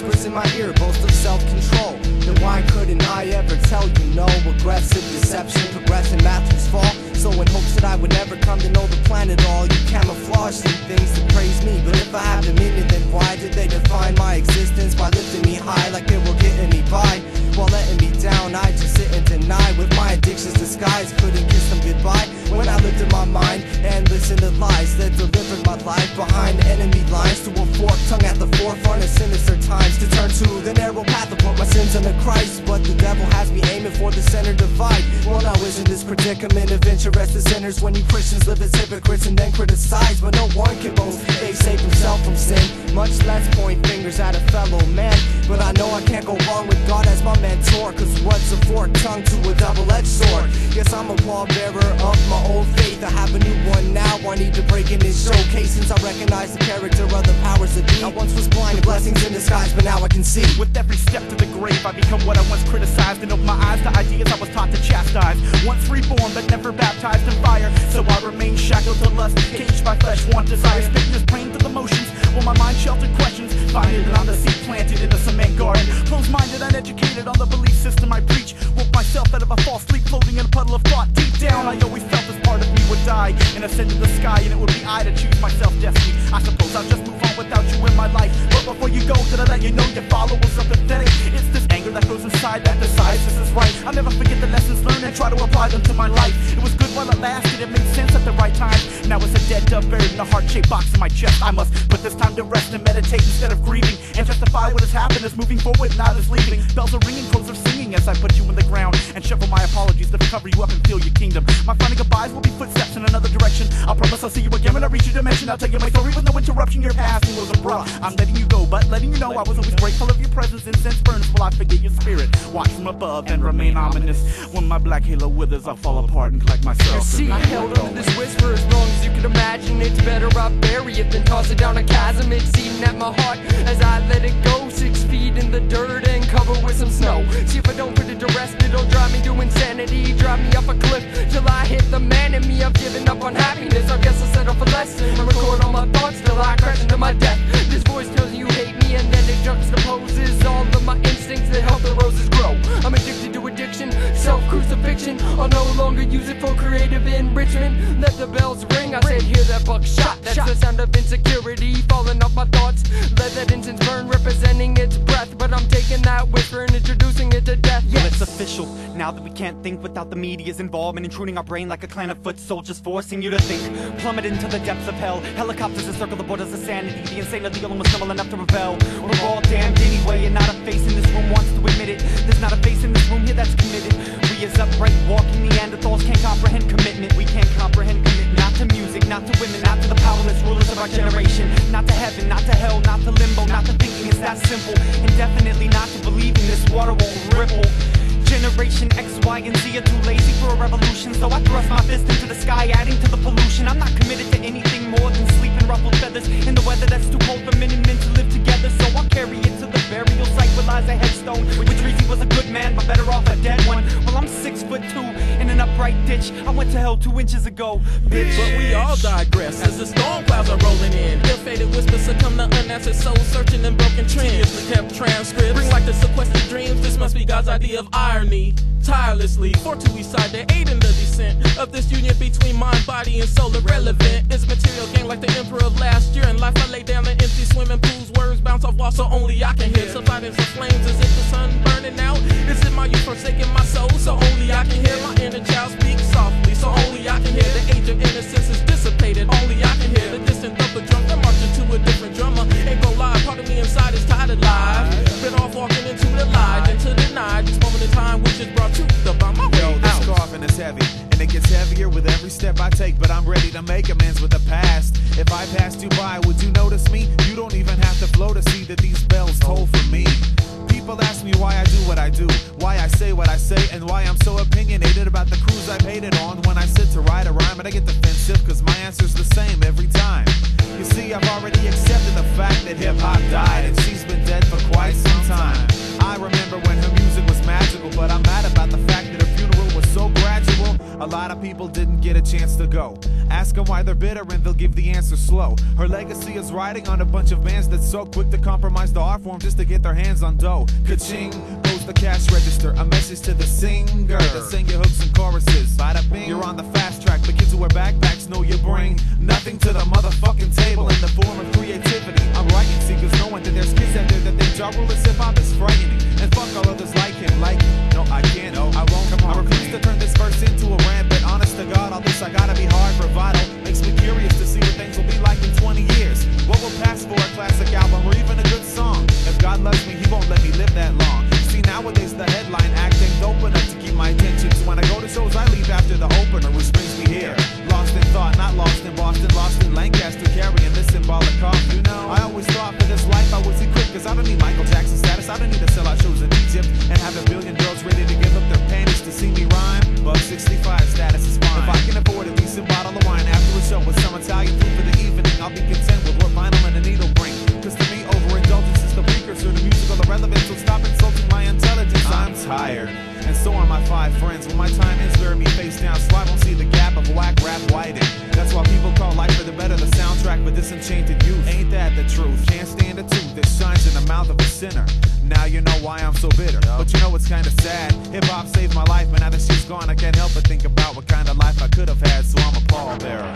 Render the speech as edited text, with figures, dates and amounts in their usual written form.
whispers in my ear boast of self-control. Then why couldn't I ever tell you no? Aggressive deception, progressing Matthew's fall. So in hopes that I would never come to know the plan at all, you camouflage some things to praise me. But if I have dominion, then why did they define my existence by lifting me high like they were getting me by? While letting me down, I just sit and deny with my addictions disguised. Couldn't kiss them goodbye when I lifted my mind and listened to lies that delivered my life behind enemy lines, to a forked tongue at the forefront of sinister times, to turn to the narrow path to put my sins under Christ. But the devil has me aiming for the center divide. Well, now isn't this predicament of interested sinners when you Christians live as hypocrites and then criticize? But no one can boast they save himself from sin, much less point fingers at a fellow man. But I know I can't go wrong with God as my mentor, cause what's a forked tongue to a double-edged sword? Yes, I'm a pallbearer of my old faith. I have a new one now, I need to break in and showcase, since I recognize the character of the powers that be. I once was blind to blessings in disguise, but now I can see. With every step to the grave, I become what I once criticized, and open my eyes to ideas I was taught to chastise. Once reborn, but never baptized in fire, so I remain shackled to lust, caged by flesh, want, desire, spitting this brain to the motions, while my mind sheltered questions, finding that I'm the seed planted in a cement garden. Closed-minded, uneducated on the belief system I preach, woke myself out of a false sleep, floating in a puddle of thought. Deep down, I always felt this part of me would die and ascend to the sky, and it would be I to choose myself destiny. I suppose I'll just move on without you in my life. But before you go, did I let you know your followers are pathetic? It's this anger that grows inside that decides this is right. I'll never forget the lessons learned and try to apply them to my life. It was good while it lasted, it made sense at the right time. Now it's a dead dove buried in a heart-shaped box in my chest. I must put this time to rest and meditate instead of grieving, and justify what has happened as moving forward, not as leaving. Bells are ringing, clothes are singing as I put you in the ground and shuffle my apologies to cover you up and feel your kingdom. My final goodbyes will be footsteps in another direction. I promise I'll see you again when I reach your dimension. I'll tell you my story with no interruption. Your past was abrupt. I'm letting you go, but letting you know I was always grateful of your presence. Incense burns while I forget your spirit. Watch from above and remain ominous. When my black halo withers, I'll fall apart and collect myself. See, I held on to this whisper as long as you can imagine. It's better I bury it than toss it down a chasm. It's eating at my heart as I let it go. 6 feet in the dirt and covered with some snow. See, if I don't put it to rest, it'll drive me to insanity, drive me off a cliff till I hit the man in me. I've given up on happiness. I guess I'll settle for less and record all my thoughts till I crash into my death. This voice tells you hate me, and then it juxtaposes all of my instincts that help the roses grow. I'm addicted to addiction, self-crucifixion. I'll no longer use it for creative enrichment. Let the bells ring, I said hear that buckshot. That's the sound of insecurity falling off my thoughts. Let that incense burn, representing its breath. But I'm taking that whisper and introducing it to death. Well, it's official, now that we can't think without the media's involvement, intruding our brain like a clan of foot soldiers, forcing you to think. Plummet into the depths of hell, helicopters encircle the borders of sanity. The insane are the only ones still enough to rebel. We're all damned anyway, and not a face in this room wants to admit it. There's not a face in this room here that's committed. We as upright walking Neanderthals can't comprehend commitment. We can't comprehend commitment. Not to music, not to women, not to the powerless rulers of our generation. Not to heaven, not to hell, not to limbo, not to thinking it's that simple. And definitely not to believing this water won't ripple. Generation X, Y, and Z are too lazy for a revolution, so I thrust my fist into the sky, adding to the pollution. I'm not committed to anything more than sleep and ruffled feathers in the weather that's too cold for men and men to live together. So I'll carry it to the burial site where lies a headstone, which reads he was a good man, but better off a dead one. Well, I'm 6'2" in an upright ditch. I went to hell 2 inches ago, bitch. But we all digress as the storm clouds are rolling in. Ill-fated whispers succumb to unanswered soul searching and broken trends. We kept transcripts, bring like the sequestered dreams. This must be God's idea of irony. Tirelessly, for to each side they aid in the descent of this union between mind, body, and soul. Irrelevant is material gain like the emperor of last year. In life I lay down in empty swimming pools, words bounce off walls so only I can hear. Subsiding into flames as if the sun burning out. Is it my youth forsaking my soul? So only I can hear my inner child speak softly. So only I can hear the age of innocence is dissipated. Only I can hear the distant thump of drums. I'm marching to a different drummer. Ain't gon' lie, part of me inside is tired of life. Been off walking into the light, into the night. This moment in time which is brought to the by my way Yo, this coffin is heavy, and it gets heavier with every step I take. But I'm ready to make amends with the past. If I passed you by, would you notice me? You don't even have to flow to see that these bells toll for me. People ask me why I do what I do, why I say what I say, and why I'm so opinionated about the crews I've hated on. When I sit to write a rhyme and I get defensive, cause my answer's the same every time. You see, I've already accepted the fact that hip-hop died, and she's been dead for quite some time. I remember when her music was magical, but I'm mad about the fact that her funeral was so gradual. A lot of people didn't get a chance to go. Ask them why they're bitter and they'll give the answer slow. Her legacy is riding on a bunch of bands that's so quick to compromise the art form just to get their hands on dough. Ka-ching goes the cash register, a message to the singer that sang your hooks and choruses. Bada bing, you're on the fast track, but kids who wear backpacks know you bring nothing to the motherfucking table in the form of creativity. I'm writing seekers knowing that there's kids out there that think Ja Rule is hip-hop is frightening. And fuck all others like him, no, I can't, no, I won't. I refuse to turn this verse into a rant, but honest to God, all this I gotta be hard bravado. Makes me curious to see what things will be like in 20 years. What will pass for a classic album or even a good song? If God loves me, he won't let me live that long. See, nowadays the headline acting dope enough to keep my attention. So when I go to shows, I leave after the opener, which brings me here. Lost in thought, not lost in Boston, lost in Lancaster, carrying this symbolic cough. You know, I always thought for this life I was equipped, cause I don't need Michael Jackson status. I don't need to sell out shows in Egypt and have a billion girls ready to give up their panties to see me rhyme. Buck 65 status is fine. If I can afford a decent bottle of wine after a show with some Italian food for the evening, I'll be content with what vinyl and a needle bring. Cause to me, overindulgence is the precursor to musical irrelevance, so stop insulting my intelligence. I'm tired, and so are my 5 friends. When my time ends, bury me face down so I don't see the gap of whack rap whiting. That's why people call Life for the Better the soundtrack for disenchanted youth. Ain't that the truth? Can't stand a tooth that shines in the mouth of a sinner. Now you know why I'm so bitter, but you know it's kinda sad. Hip-hop saved my life, but now that she's gone I can't help but think about what kind of life I could have had. So I'm a pallbearer.